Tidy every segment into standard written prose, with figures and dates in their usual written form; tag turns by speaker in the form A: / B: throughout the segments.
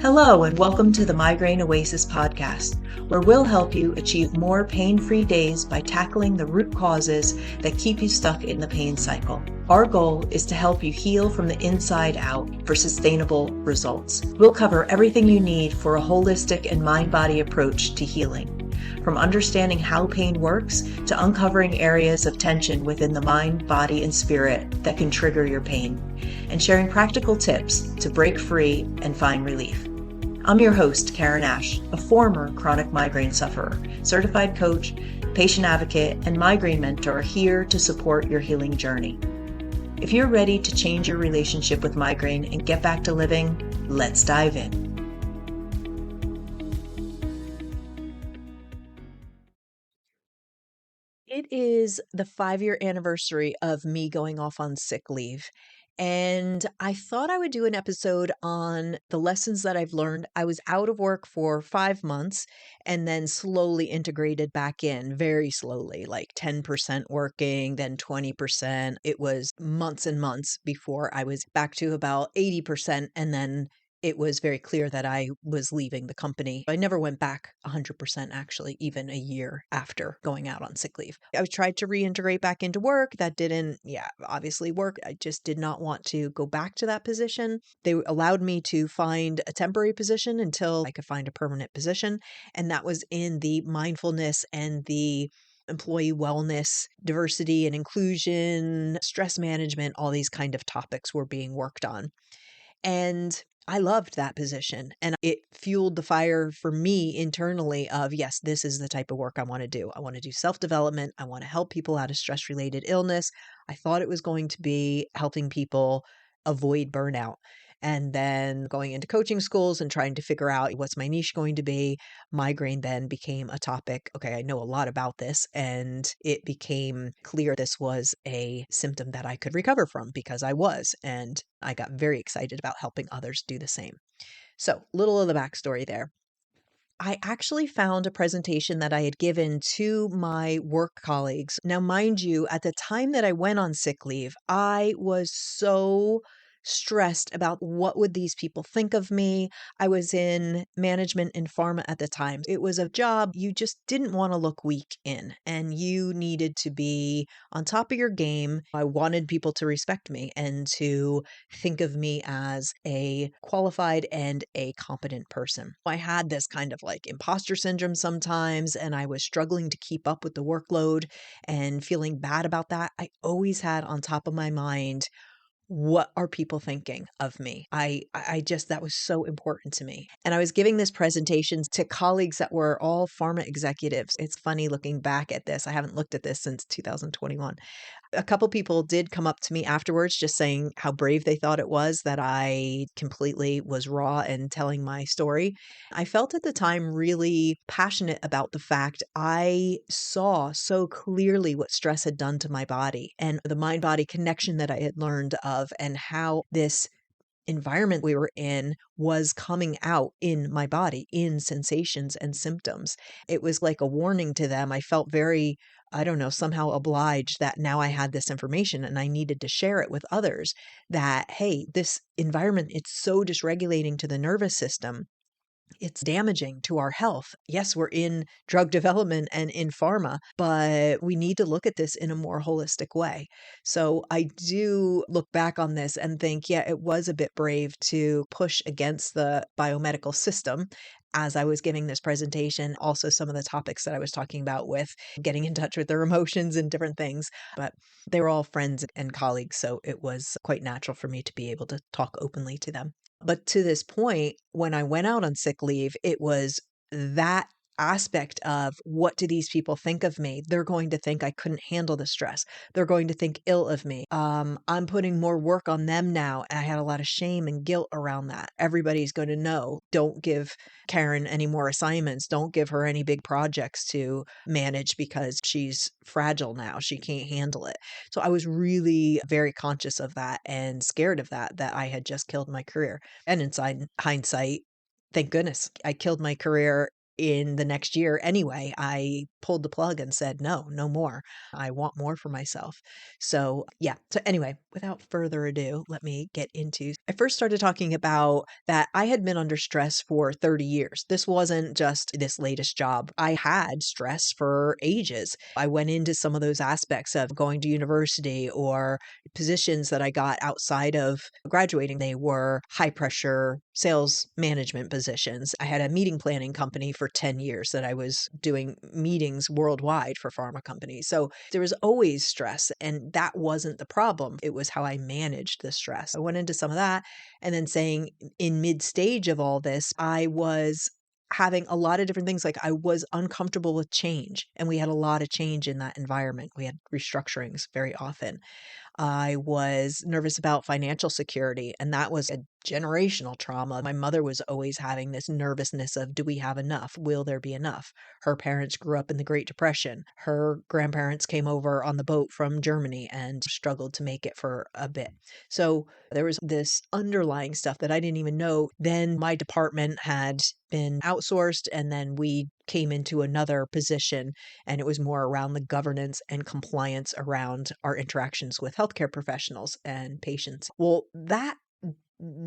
A: Hello, and welcome to the Migraine Oasis podcast, where we'll help you achieve more pain-free days by tackling the root causes that keep you stuck in the pain cycle. Our goal is to help you heal from the inside out for sustainable results. We'll cover everything you need for a holistic and mind-body approach to healing. From understanding how pain works to uncovering areas of tension within the mind, body, and spirit that can trigger your pain, and sharing practical tips to break free and find relief. I'm your host, Karen Ash, a former chronic migraine sufferer, certified coach, patient advocate, and migraine mentor here to support your healing journey. If you're ready to change your relationship with migraine and get back to living, let's dive in. It is the 5-year anniversary of me going off on sick leave. And I thought I would do an episode on the lessons that I've learned. I was out of work for 5 months and then slowly integrated back in, very slowly, like 10% working, then 20%. It was months and months before I was back to about 80%. And then it was very clear that I was leaving the company. I never went back 100% actually, even a year after going out on sick leave. I tried to reintegrate back into work. That didn't, obviously work. I just did not want to go back to that position. They allowed me to find a temporary position until I could find a permanent position. And that was in the mindfulness and the employee wellness, diversity and inclusion, stress management, all these kind of topics were being worked on. And I loved that position, and it fueled the fire for me internally of, yes, this is the type of work I want to do. I want to do self-development. I want to help people out of stress-related illness. I thought it was going to be helping people avoid burnout. And then going into coaching schools and trying to figure out what's my niche going to be. Migraine then became a topic. Okay, I know a lot about this, and it became clear this was a symptom that I could recover from because I was, and I got very excited about helping others do the same. So, little of the backstory there. I actually found a presentation that I had given to my work colleagues. Now, mind you, at the time that I went on sick leave, I was so stressed about what would these people think of me. I was in management in pharma at the time. It was a job you just didn't want to look weak in, and you needed to be on top of your game. I wanted people to respect me and to think of me as a qualified and a competent person. I had this kind of like imposter syndrome sometimes, and I was struggling to keep up with the workload and feeling bad about that. I always had on top of my mind, what are people thinking of me? I just, that was so important to me. And I was giving this presentation to colleagues that were all pharma executives. It's funny looking back at this. I haven't looked at this since 2021. A couple people did come up to me afterwards just saying how brave they thought it was that I completely was raw and telling my story. I felt at the time really passionate about the fact I saw so clearly what stress had done to my body and the mind body connection that I had learned of, and how this environment we were in was coming out in my body in sensations and symptoms. It was like a warning to them. I felt very, I don't know, somehow obliged that now I had this information and I needed to share it with others that, hey, this environment, it's so dysregulating to the nervous system. It's damaging to our health. Yes, we're in drug development and in pharma, but we need to look at this in a more holistic way. So I do look back on this and think, yeah, it was a bit brave to push against the biomedical system as I was giving this presentation. Also, some of the topics that I was talking about with getting in touch with their emotions and different things, but they were all friends and colleagues. So it was quite natural for me to be able to talk openly to them. But to this point, when I went out on sick leave, it was that aspect of, what do these people think of me? They're going to think I couldn't handle the stress. They're going to think ill of me. I'm putting more work on them now. And I had a lot of shame and guilt around that. Everybody's going to know, don't give Karen any more assignments. Don't give her any big projects to manage because she's fragile now. She can't handle it. So I was really very conscious of that and scared of that I had just killed my career. And inside hindsight, thank goodness I killed my career in the next year anyway, I pulled the plug and said, no, no more. I want more for myself. So, yeah. So, anyway, without further ado, let me get into. I first started talking about that I had been under stress for 30 years. This wasn't just this latest job. I had stress for ages. I went into some of those aspects of going to university or positions that I got outside of graduating. They were high pressure sales management positions. I had a meeting planning company for 10 years that I was doing meetings worldwide for pharma companies. So there was always stress, and that wasn't the problem. It was how I managed the stress. I went into some of that and then saying in mid stage of all this, I was having a lot of different things. Like I was uncomfortable with change, and we had a lot of change in that environment. We had restructurings very often. I was nervous about financial security, and that was a generational trauma. My mother was always having this nervousness of, do we have enough? Will there be enough? Her parents grew up in the Great Depression. Her grandparents came over on the boat from Germany and struggled to make it for a bit. So there was this underlying stuff that I didn't even know. Then my department had been outsourced, and then we came into another position, and it was more around the governance and compliance around our interactions with healthcare professionals and patients. Well, that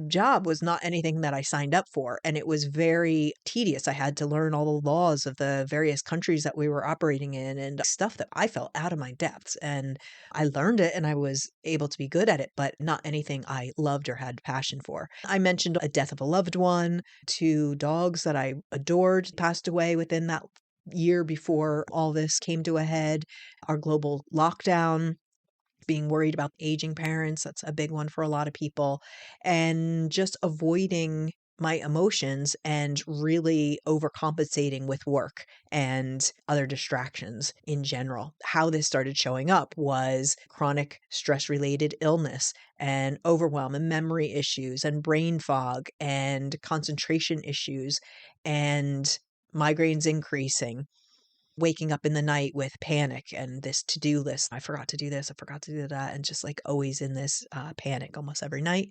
A: job was not anything that I signed up for, and it was very tedious. I had to learn all the laws of the various countries that we were operating in and stuff that I felt out of my depths. And I learned it and I was able to be good at it, but not anything I loved or had passion for. I mentioned a death of a loved one, two dogs that I adored passed away within that year before all this came to a head, our global lockdown, being worried about aging parents. That's a big one for a lot of people. And just avoiding my emotions and really overcompensating with work and other distractions in general. How this started showing up was chronic stress related illness and overwhelm and memory issues and brain fog and concentration issues and migraines increasing, waking up in the night with panic and this to-do list. I forgot to do this, I forgot to do that, and just like always in this panic almost every night.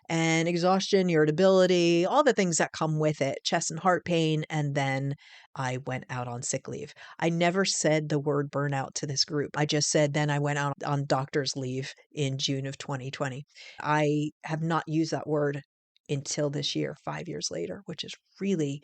A: And exhaustion, irritability, all the things that come with it, chest and heart pain. And then I went out on sick leave. I never said the word burnout to this group. I just said then I went out on doctor's leave in June of 2020. I have not used that word until this year, 5 years later, which is really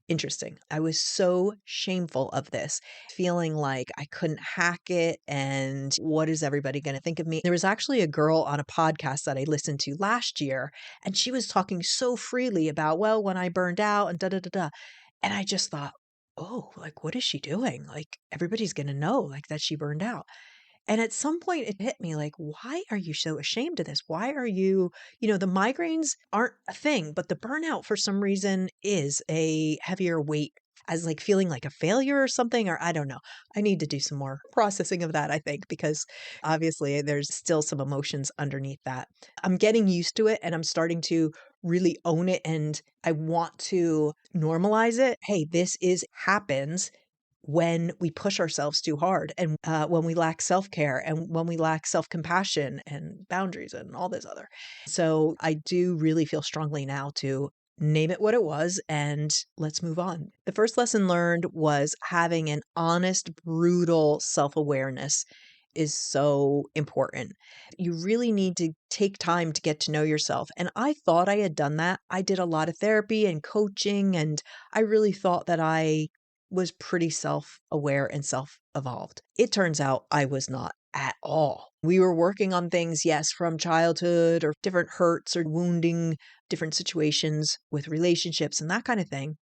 A: interesting. I was so shameful of this, feeling like I couldn't hack it. And what is everybody going to think of me? There was actually a girl on a podcast that I listened to last year, and she was talking so freely about, well, when I burned out and da da da da. And I just thought, oh, like, what is she doing? Like, everybody's going to know, like, that she burned out. And at some point it hit me like, why are you so ashamed of this? Why are you, the migraines aren't a thing, but the burnout for some reason is a heavier weight, as like feeling like a failure or something, or I don't know. I need to do some more processing of that, I think, because obviously there's still some emotions underneath that. I'm getting used to it and I'm starting to really own it, and I want to normalize it. Hey, this is happens when we push ourselves too hard, and when we lack self-care and when we lack self-compassion and boundaries and all this other. So I do really feel strongly now to name it what it was and let's move on. The first lesson learned was having an honest, brutal self-awareness is so important. You really need to take time to get to know yourself. And I thought I had done that. I did a lot of therapy and coaching, and I really thought that I was pretty self aware and self evolved. It turns out I was not at all. We were working on things, yes, from childhood or different hurts or wounding, different situations with relationships and that kind of thing.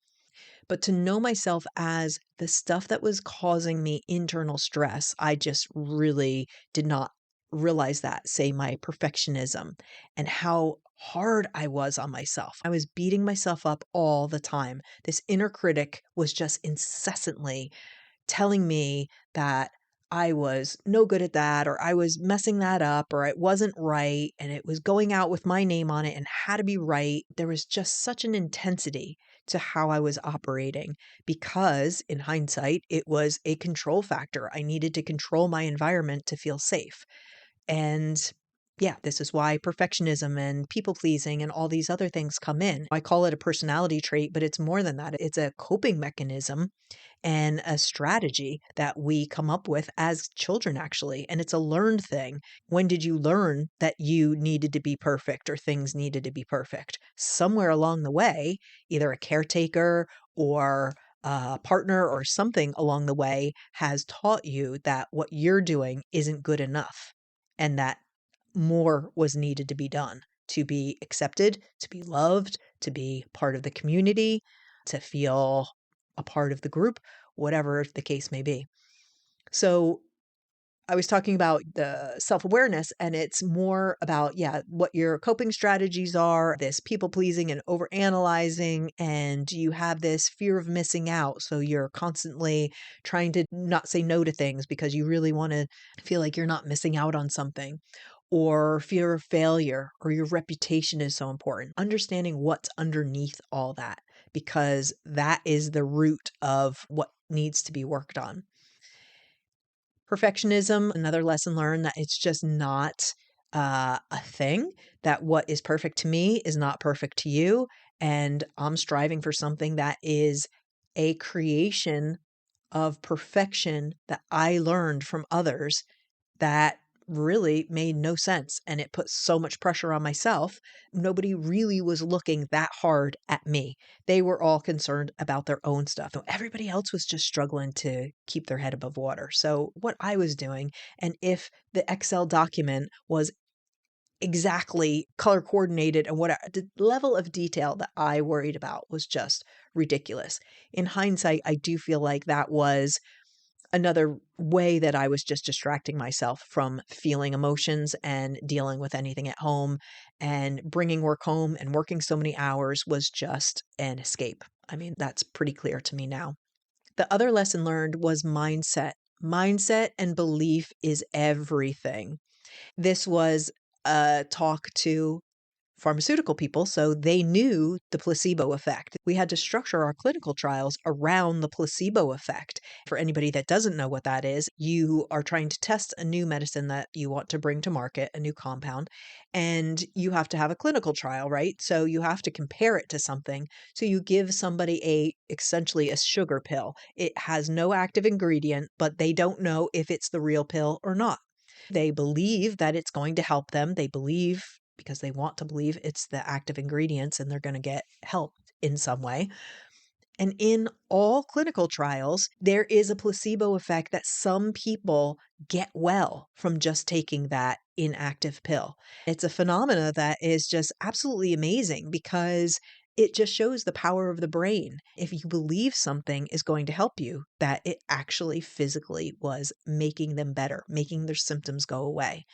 A: But to know myself as the stuff that was causing me internal stress, I just really did not realize that, say, my perfectionism and how hard I was on myself. I was beating myself up all the time. This inner critic was just incessantly telling me that I was no good at that, or I was messing that up, or it wasn't right, and it was going out with my name on it and had to be right. There was just such an intensity to how I was operating because, in hindsight, it was a control factor. I needed to control my environment to feel safe. And Yeah, this is why perfectionism and people pleasing and all these other things come in. I call it a personality trait, but it's more than that. It's a coping mechanism and a strategy that we come up with as children, actually. And it's a learned thing. When did you learn that you needed to be perfect or things needed to be perfect? Somewhere along the way, either a caretaker or a partner or something along the way has taught you that what you're doing isn't good enough and that more was needed to be done to be accepted, to be loved, to be part of the community, to feel a part of the group, whatever the case may be. So I was talking about the self-awareness, and it's more about, yeah, what your coping strategies are, this people pleasing and overanalyzing, and you have this fear of missing out. So you're constantly trying to not say no to things because you really want to feel like you're not missing out on something, or fear of failure, or your reputation is so important. Understanding what's underneath all that, because that is the root of what needs to be worked on. Perfectionism, another lesson learned that it's just not a thing, that what is perfect to me is not perfect to you. And I'm striving for something that is a creation of perfection that I learned from others that really made no sense. And it put so much pressure on myself. Nobody really was looking that hard at me. They were all concerned about their own stuff. So everybody else was just struggling to keep their head above water. So what I was doing, and if the Excel document was exactly color coordinated and the level of detail that I worried about was just ridiculous. In hindsight, I do feel like that was another way that I was just distracting myself from feeling emotions and dealing with anything at home, and bringing work home and working so many hours was just an escape. I mean, that's pretty clear to me now. The other lesson learned was mindset. Mindset and belief is everything. This was a talk to pharmaceutical people, so they knew the placebo effect. We had to structure our clinical trials around the placebo effect. For anybody that doesn't know what that is, you are trying to test a new medicine that you want to bring to market, a new compound, and you have to have a clinical trial, right? So you have to compare it to something. So you give somebody essentially a sugar pill. It has no active ingredient, but they don't know if it's the real pill or not. They believe that it's going to help them. They believe because they want to believe it's the active ingredients and they're going to get help in some way. And in all clinical trials, there is a placebo effect that some people get well from just taking that inactive pill. It's a phenomena that is just absolutely amazing because it just shows the power of the brain. If you believe something is going to help you, that it actually physically was making them better, making their symptoms go away.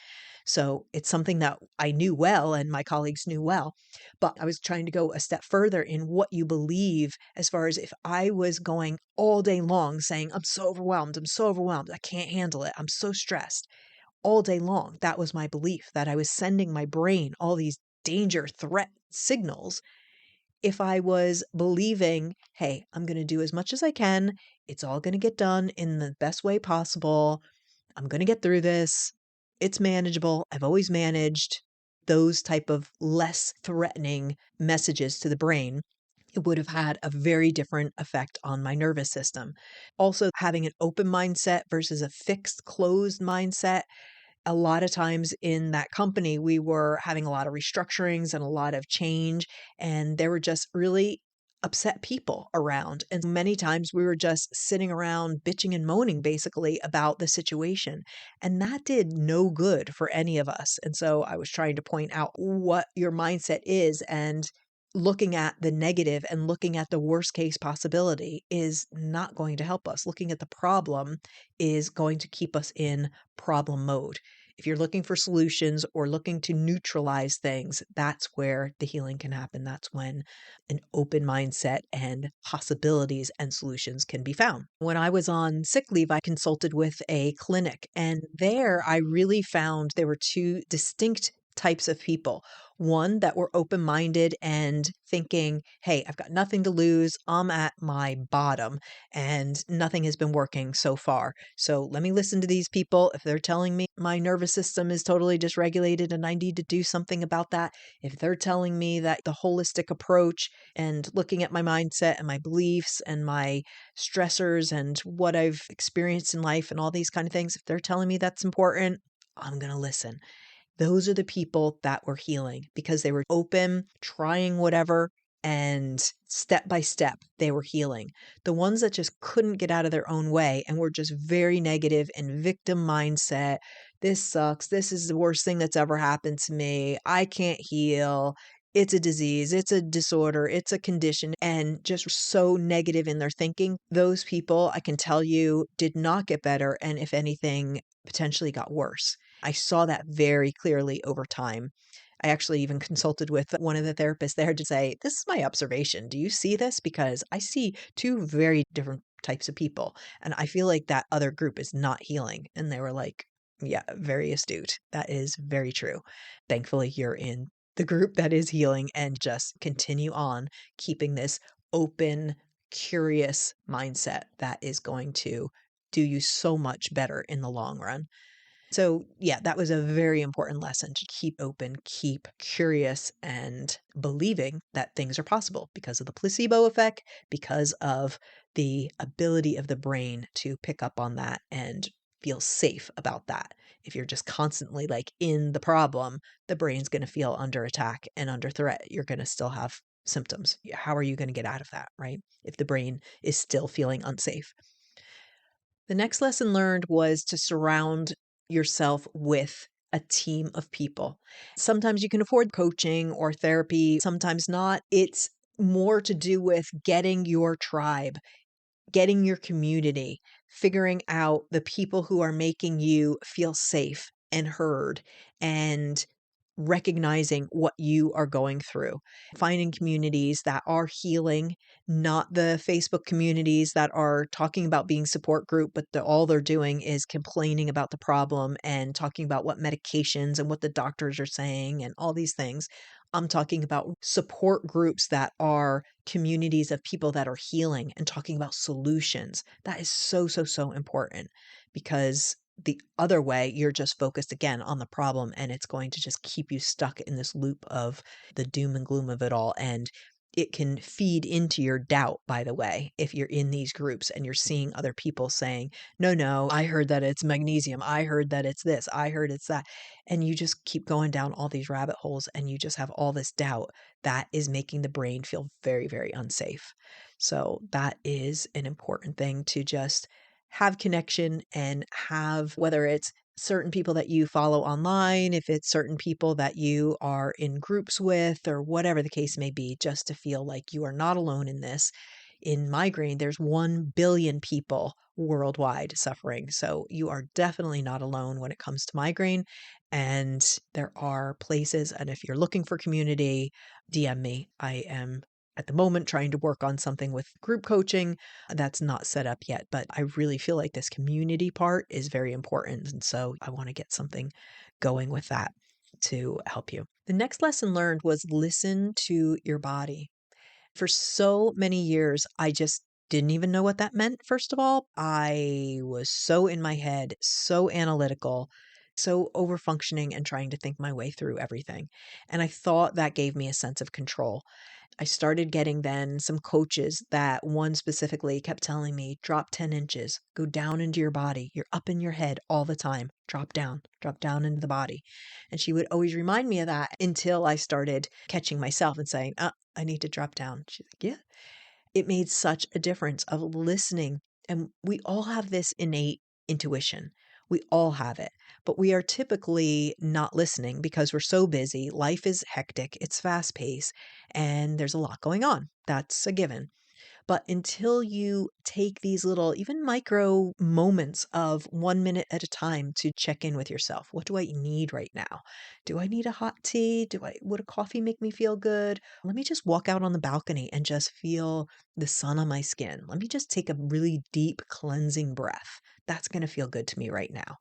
A: So it's something that I knew well and my colleagues knew well. But I was trying to go a step further in what you believe, as far as if I was going all day long saying, I'm so overwhelmed, I can't handle it, I'm so stressed all day long. That was my belief, that I was sending my brain all these danger threat signals. If I was believing, hey, I'm going to do as much as I can, it's all going to get done in the best way possible, I'm going to get through this, it's manageable, I've always managed, those type of less threatening messages to the brain, it would have had a very different effect on my nervous system. Also, having an open mindset versus a fixed, closed mindset. A lot of times in that company, we were having a lot of restructurings and a lot of change, and there were just really upset people around. And many times we were just sitting around bitching and moaning basically about the situation. And that did no good for any of us. And so I was trying to point out what your mindset is, and looking at the negative and looking at the worst case possibility is not going to help us. Looking at the problem is going to keep us in problem mode. If you're looking for solutions or looking to neutralize things, that's where the healing can happen. That's when an open mindset and possibilities and solutions can be found. When I was on sick leave, I consulted with a clinic, and there I really found there were two distinct types of people. One that were open minded and thinking, hey, I've got nothing to lose. I'm at my bottom and nothing has been working so far. So let me listen to these people. If they're telling me my nervous system is totally dysregulated and I need to do something about that, if they're telling me that the holistic approach and looking at my mindset and my beliefs and my stressors and what I've experienced in life and all these kind of things, if they're telling me that's important, I'm going to listen. Those are the people that were healing because they were open, trying whatever, and step by step, they were healing. The ones that just couldn't get out of their own way and were just very negative and victim mindset. This sucks. This is the worst thing that's ever happened to me. I can't heal. It's a disease. It's a disorder. It's a condition. And just so negative in their thinking. Those people, I can tell you, did not get better. And if anything, potentially got worse. I saw that very clearly over time. I actually even consulted with one of the therapists there to say, this is my observation. Do you see this? Because I see two very different types of people. And I feel like that other group is not healing. And they were like, yeah, very astute. That is very true. Thankfully, you're in the group that is healing and just continue on keeping this open, curious mindset that is going to do you so much better in the long run. So, yeah, that was a very important lesson to keep open, keep curious, and believing that things are possible because of the placebo effect, because of the ability of the brain to pick up on that and feel safe about that. If you're just constantly like in the problem, the brain's going to feel under attack and under threat. You're going to still have symptoms. How are you going to get out of that, right? If the brain is still feeling unsafe. The next lesson learned was to surround yourself with a team of people. Sometimes you can afford coaching or therapy, sometimes not. It's more to do with getting your tribe, getting your community, figuring out the people who are making you feel safe and heard and recognizing what you are going through, finding communities that are healing, not the Facebook communities that are talking about being support group, but all they're doing is complaining about the problem and talking about what medications and what the doctors are saying and all these things. I'm talking about support groups that are communities of people that are healing and talking about solutions. That is so, so, so important because the other way, you're just focused again on the problem and it's going to just keep you stuck in this loop of the doom and gloom of it all. And it can feed into your doubt, by the way, if you're in these groups and you're seeing other people saying, no, no, I heard that it's magnesium. I heard that it's this. I heard it's that. And you just keep going down all these rabbit holes and you just have all this doubt that is making the brain feel very, very unsafe. So that is an important thing to just have connection and have, whether it's certain people that you follow online, if it's certain people that you are in groups with, or whatever the case may be, just to feel like you are not alone in this. In migraine, there's 1 billion people worldwide suffering. So you are definitely not alone when it comes to migraine. And there are places, and if you're looking for community, DM me. I am at the moment trying to work on something with group coaching that's not set up yet, but I really feel like this community part is very important. And so I want to get something going with that to help you. The next lesson learned was listen to your body. For so many years, I just didn't even know what that meant. First of all, I was so in my head, so analytical, so over functioning and trying to think my way through everything. And I thought that gave me a sense of control. I started getting then some coaches that one specifically kept telling me, drop 10 inches, go down into your body. You're up in your head all the time. Drop down into the body. And she would always remind me of that until I started catching myself and saying, I need to drop down. She's like, yeah. It made such a difference of listening. And we all have this innate intuition. We all have it, but we are typically not listening because we're so busy. Life is hectic, it's fast paced, and there's a lot going on. That's a given. But until you take these little, even micro moments of 1 minute at a time to check in with yourself, what do I need right now? Do I need a hot tea? Would a coffee make me feel good? Let me just walk out on the balcony and just feel the sun on my skin. Let me just take a really deep cleansing breath. That's going to feel good to me right now.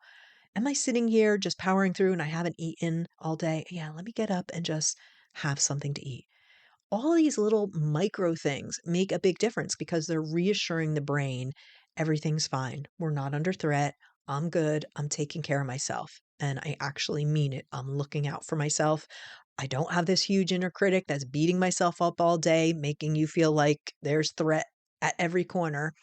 A: Am I sitting here just powering through and I haven't eaten all day? Yeah, let me get up and just have something to eat. All these little micro things make a big difference because they're reassuring the brain everything's fine. We're not under threat. I'm good. I'm taking care of myself. And I actually mean it. I'm looking out for myself. I don't have this huge inner critic that's beating myself up all day, making you feel like there's threat at every corner.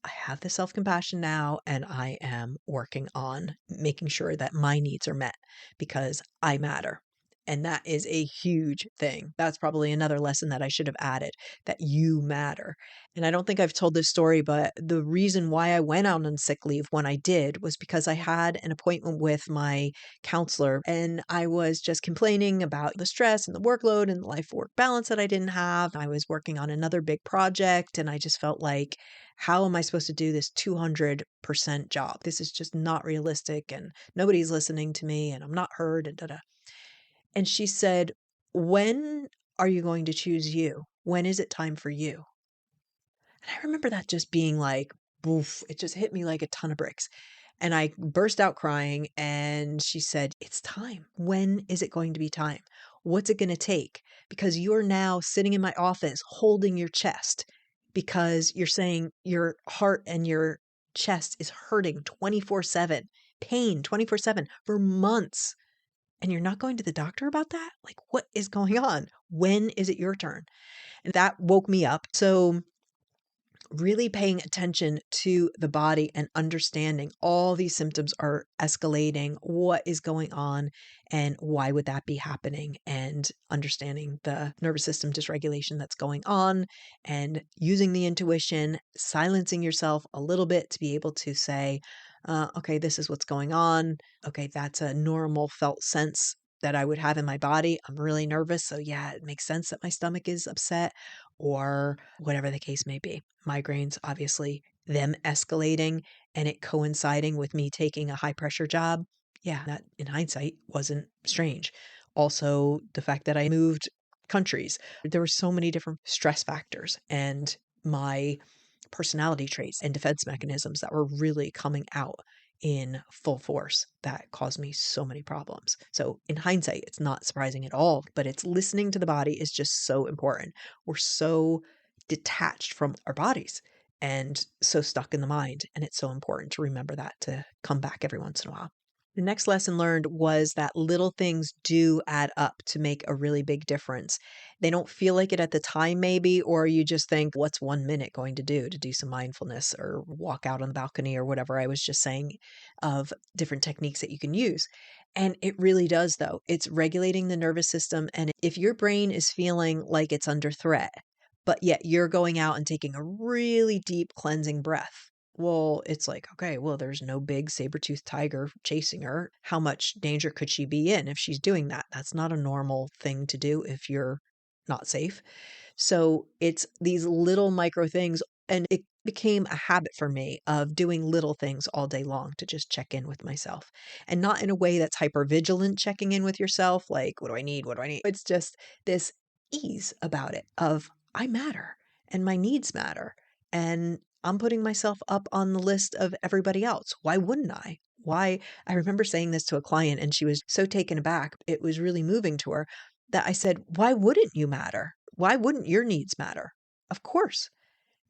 A: I have the self compassion now, and I am working on making sure that my needs are met because I matter. And that is a huge thing. That's probably another lesson that I should have added, that you matter. And I don't think I've told this story, but the reason why I went out on sick leave when I did was because I had an appointment with my counselor and I was just complaining about the stress and the workload and the life work balance that I didn't have. I was working on another big project and I just felt like, how am I supposed to do this 200% job? This is just not realistic and nobody's listening to me and I'm not heard and da da. And she said, "When are you going to choose you? When is it time for you?" And I remember that just being like, boof, it just hit me like a ton of bricks. And I burst out crying. And she said, "It's time. When is it going to be time? What's it going to take? Because you're now sitting in my office holding your chest because you're saying your heart and your chest is hurting 24/7, pain 24/7 for months. And you're not going to the doctor about that? Like, what is going on? When is it your turn?" And that woke me up. So, really paying attention to the body and understanding all these symptoms are escalating, what is going on, and why would that be happening, and understanding the nervous system dysregulation that's going on, and using the intuition, silencing yourself a little bit to be able to say, okay, this is what's going on. Okay, that's a normal felt sense that I would have in my body. I'm really nervous. So, yeah, it makes sense that my stomach is upset or whatever the case may be. Migraines, obviously, them escalating and it coinciding with me taking a high pressure job. Yeah, that in hindsight wasn't strange. Also, the fact that I moved countries, there were so many different stress factors and my personality traits and defense mechanisms that were really coming out in full force that caused me so many problems. So, in hindsight, it's not surprising at all, but it's listening to the body is just so important. We're so detached from our bodies and so stuck in the mind. And it's so important to remember that to come back every once in a while. The next lesson learned was that little things do add up to make a really big difference. They don't feel like it at the time, maybe, or you just think, what's 1 minute going to do some mindfulness or walk out on the balcony or whatever I was just saying of different techniques that you can use. And it really does, though. It's regulating the nervous system. And if your brain is feeling like it's under threat, but yet you're going out and taking a really deep cleansing breath. Well, it's like, okay, well, there's no big saber-toothed tiger chasing her. How much danger could she be in if she's doing that? That's not a normal thing to do if you're not safe. So it's these little micro things. And it became a habit for me of doing little things all day long to just check in with myself and not in a way that's hyper vigilant checking in with yourself. Like, what do I need? What do I need? It's just this ease about it of I matter and my needs matter. And I'm putting myself up on the list of everybody else. Why wouldn't I? Why? I remember saying this to a client and she was so taken aback. It was really moving to her that I said, "Why wouldn't you matter? Why wouldn't your needs matter? Of course."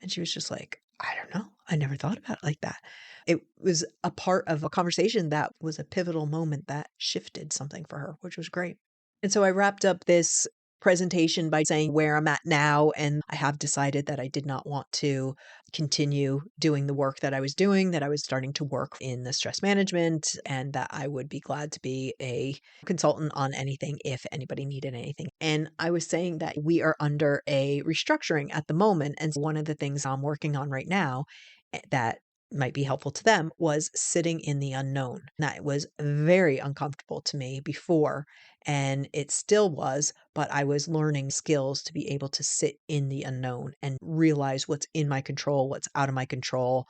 A: And she was just like, "I don't know. I never thought about it like that." It was a part of a conversation that was a pivotal moment that shifted something for her, which was great. And so I wrapped up this presentation by saying where I'm at now. And I have decided that I did not want to continue doing the work that I was doing, that I was starting to work in the stress management, and that I would be glad to be a consultant on anything if anybody needed anything. And I was saying that we are under a restructuring at the moment. And one of the things I'm working on right now that might be helpful to them was sitting in the unknown. That was very uncomfortable to me before, and it still was, but I was learning skills to be able to sit in the unknown and realize what's in my control, what's out of my control,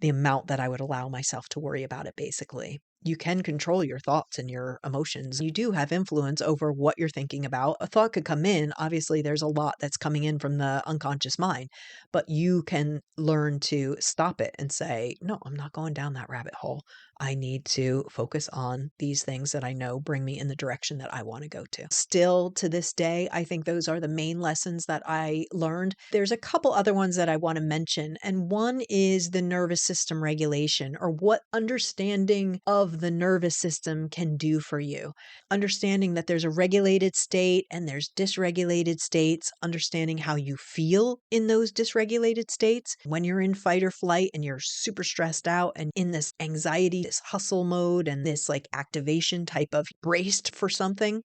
A: the amount that I would allow myself to worry about it, basically. You can control your thoughts and your emotions. You do have influence over what you're thinking about. A thought could come in. Obviously, there's a lot that's coming in from the unconscious mind, but you can learn to stop it and say, no, I'm not going down that rabbit hole. I need to focus on these things that I know bring me in the direction that I want to go to. Still to this day, I think those are the main lessons that I learned. There's a couple other ones that I want to mention, and one is the nervous system regulation, or what understanding of the nervous system can do for you. Understanding that there's a regulated state and there's dysregulated states, understanding how you feel in those dysregulated states. When you're in fight or flight and you're super stressed out and in this anxiety, this hustle mode, and this like activation type of braced for something,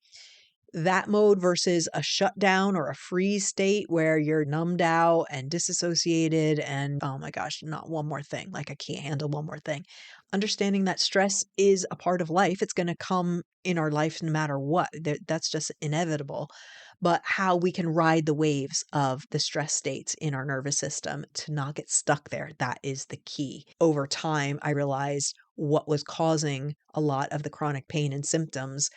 A: that mode versus a shutdown or a freeze state where you're numbed out and disassociated and, oh my gosh, not one more thing. Like, I can't handle one more thing. Understanding that stress is a part of life. It's going to come in our life no matter what. That's just inevitable. But how we can ride the waves of the stress states in our nervous system to not get stuck there, that is the key. Over time, I realized what was causing a lot of the chronic pain and symptoms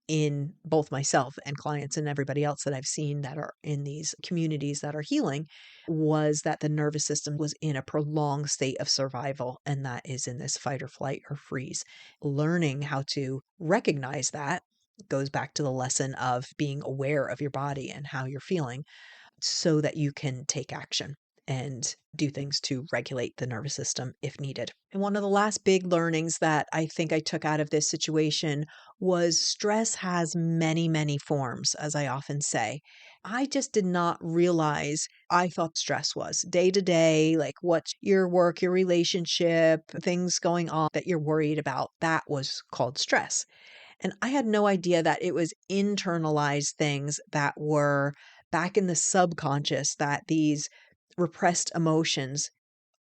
A: in both myself and clients and everybody else that I've seen that are in these communities that are healing was that the nervous system was in a prolonged state of survival, and that is in this fight or flight or freeze. Learning how to recognize that goes back to the lesson of being aware of your body and how you're feeling so that you can take action and do things to regulate the nervous system if needed. And one of the last big learnings that I think I took out of this situation was stress has many, many forms, as I often say. I just did not realize I thought stress was day to day, like what's your work, your relationship, things going on that you're worried about. That was called stress. And I had no idea that it was internalized things that were back in the subconscious, that these repressed emotions,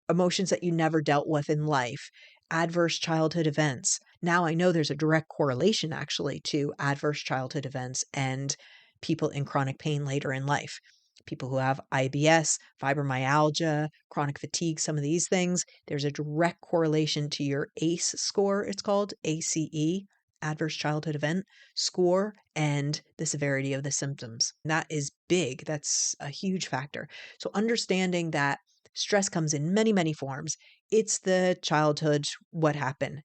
A: emotions that you never dealt with in life, adverse childhood events. Now I know there's a direct correlation actually to adverse childhood events and people in chronic pain later in life. People who have IBS, fibromyalgia, chronic fatigue, some of these things, there's a direct correlation to your ACE score, it's called ACE, adverse childhood event score, and the severity of the symptoms. That is big. That's a huge factor. So understanding that stress comes in many, many forms. It's the childhood, what happened?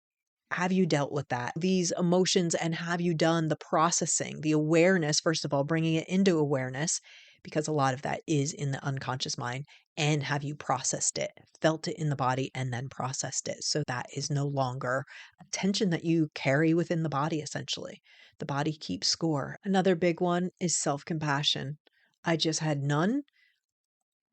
A: Have you dealt with that? These emotions, and have you done the processing, the awareness, first of all, bringing it into awareness, because a lot of that is in the unconscious mind. And have you processed it, felt it in the body, and then processed it? So that is no longer a tension that you carry within the body, essentially. The body keeps score. Another big one is self compassion. I just had none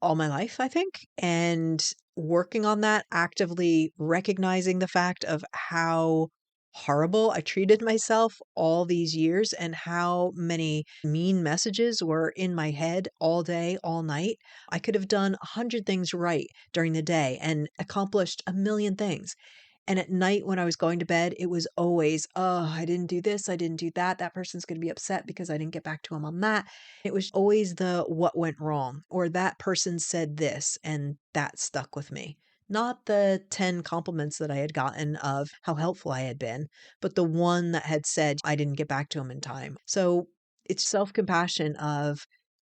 A: all my life, I think, and working on that, actively recognizing the fact of how horrible I treated myself all these years and how many mean messages were in my head all day, all night. I could have done 100 things right during the day and accomplished a million things. And at night when I was going to bed, it was always, oh, I didn't do this, I didn't do that. That person's going to be upset because I didn't get back to him on that. It was always the what went wrong, or that person said this and that stuck with me. Not the 10 compliments that I had gotten of how helpful I had been, but the one that had said I didn't get back to him in time. So it's self compassion of,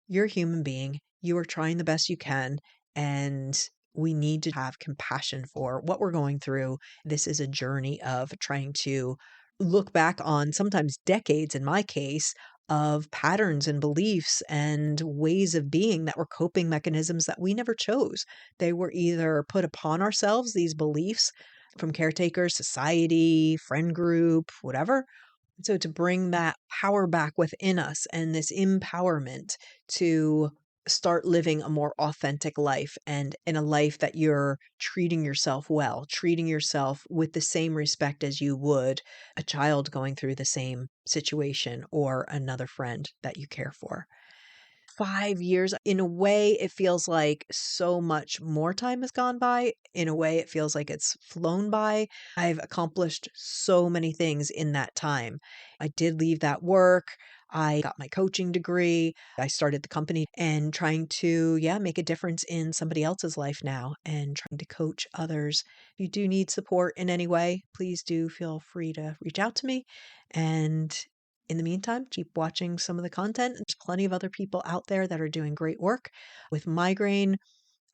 A: you're a human being. You are trying the best you can. And we need to have compassion for what we're going through. This is a journey of trying to look back on sometimes decades, in my case, of patterns and beliefs and ways of being that were coping mechanisms that we never chose. They were either put upon ourselves, these beliefs from caretakers, society, friend group, whatever, so to bring that power back within us and this empowerment to start living a more authentic life, and in a life that you're treating yourself well, treating yourself with the same respect as you would a child going through the same situation or another friend that you care for. 5 years, in a way, it feels like so much more time has gone by. In a way, it feels like it's flown by. I've accomplished so many things in that time. I did leave that work. I got my coaching degree. I started the company and trying to, yeah, make a difference in somebody else's life now and trying to coach others. If you do need support in any way, please do feel free to reach out to me. And in the meantime, keep watching some of the content. There's plenty of other people out there that are doing great work with migraine.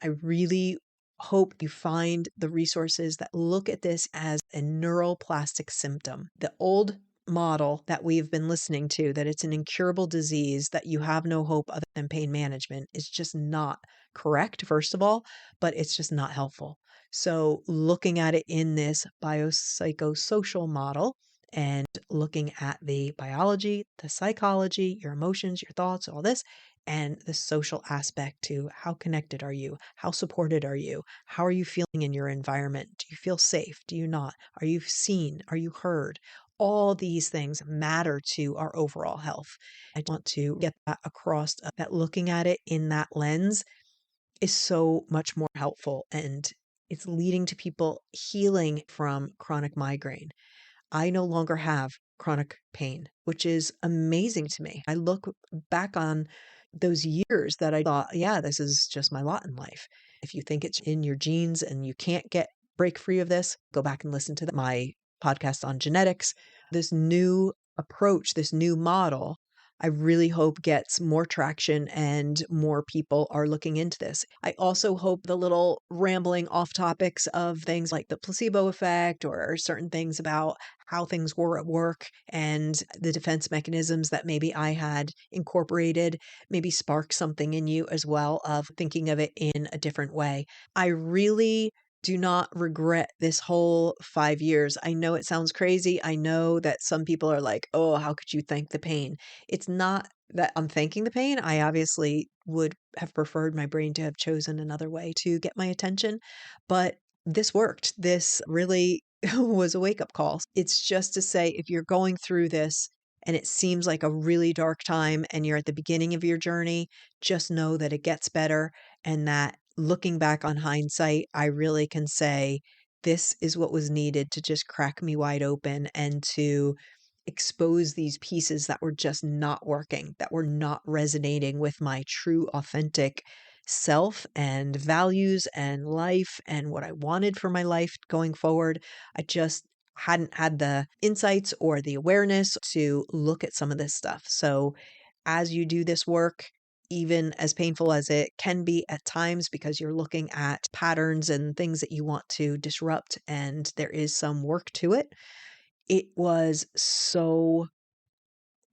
A: I really hope you find the resources that look at this as a neuroplastic symptom. The old model that we've been listening to, that it's an incurable disease, that you have no hope other than pain management, is just not correct, first of all, but it's just not helpful. So looking at it in this biopsychosocial model and looking at the biology, the psychology, your emotions, your thoughts, all this, and the social aspect to how connected are you? How supported are you? How are you feeling in your environment? Do you feel safe? Do you not? Are you seen? Are you heard? All these things matter to our overall health. I want to get that across, that looking at it in that lens is so much more helpful, and it's leading to people healing from chronic migraine. I no longer have chronic pain, which is amazing to me. I look back on those years that I thought, yeah, this is just my lot in life. If you think it's in your genes and you can't break free of this, go back and listen to my podcast on genetics. This new approach, this new model, I really hope gets more traction and more people are looking into this. I also hope the little rambling off topics of things like the placebo effect or certain things about how things were at work and the defense mechanisms that maybe I had incorporated maybe spark something in you as well of thinking of it in a different way. I really do not regret this whole 5 years. I know it sounds crazy. I know that some people are like, oh, how could you thank the pain? It's not that I'm thanking the pain. I obviously would have preferred my brain to have chosen another way to get my attention, but this worked. This really was a wake up call. It's just to say, if you're going through this and it seems like a really dark time and you're at the beginning of your journey, just know that it gets better, and that looking back on hindsight, I really can say this is what was needed to just crack me wide open and to expose these pieces that were just not working, that were not resonating with my true, authentic self and values and life and what I wanted for my life going forward. I just hadn't had the insights or the awareness to look at some of this stuff. So as you do this work, even as painful as it can be at times, because you're looking at patterns and things that you want to disrupt, and there is some work to it, it was so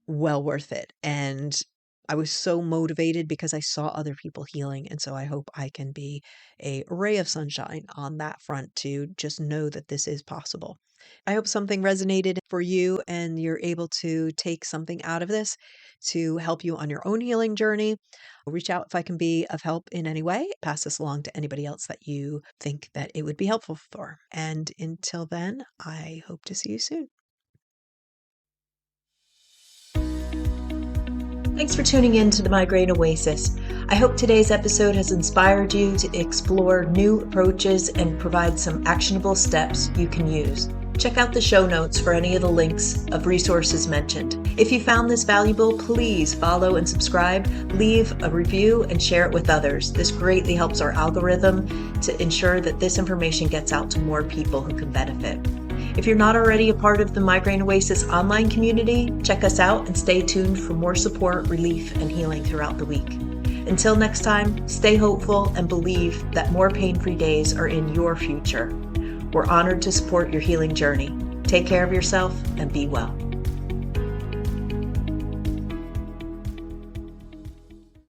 A: well worth it. And I was so motivated because I saw other people healing. And so I hope I can be a ray of sunshine on that front to just know that this is possible. I hope something resonated for you and you're able to take something out of this to help you on your own healing journey. Reach out if I can be of help in any way. Pass this along to anybody else that you think that it would be helpful for. And until then, I hope to see you soon. Thanks for tuning in to the Migraine Oasis. I hope today's episode has inspired you to explore new approaches and provide some actionable steps you can use. Check out the show notes for any of the links of resources mentioned. If you found this valuable, please follow and subscribe, leave a review, and share it with others. This greatly helps our algorithm to ensure that this information gets out to more people who can benefit. If you're not already a part of the Migraine Oasis online community, check us out and stay tuned for more support, relief, and healing throughout the week. Until next time, stay hopeful and believe that more pain-free days are in your future. We're honored to support your healing journey. Take care of yourself and be well.